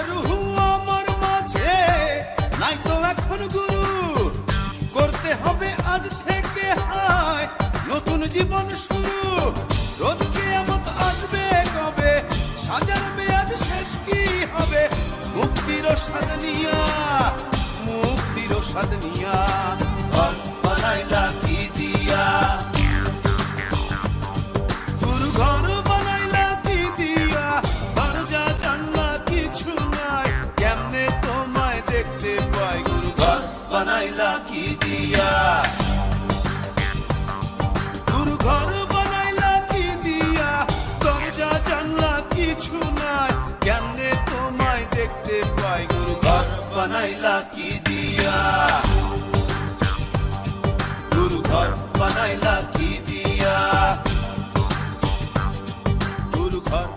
রুহু আমার মাঝে নাই তো এখন গুরু, করতে হবে আজ থেকে হায় নতুন জীবন শুরু। রোজ কিয়ামত আসবে কবে, সাজার মেয়াদ শেষ কি হবে, মুক্তির স্বাদ নিয়া, মুক্তির স্বাদ নিয়া ঘর বানাইলা কি দিয়া, গুরু ঘর বানাইলা কি দিয়া, দরজা জানলা কিছু নাই, কেমনে তোমায় দেখতে পাই, গুরু ঘর বানাইলা কি দিয়া, গুরু ঘর বানাইলা কি দিয়া, দরজা জানলা কিছু নাই, কেমনে তোমায় দেখতে পাই, গুরু ঘর বানাইলা কি দিয়া, গুরু ঘর বানাইলা কি দিয়া, গুরু ঘর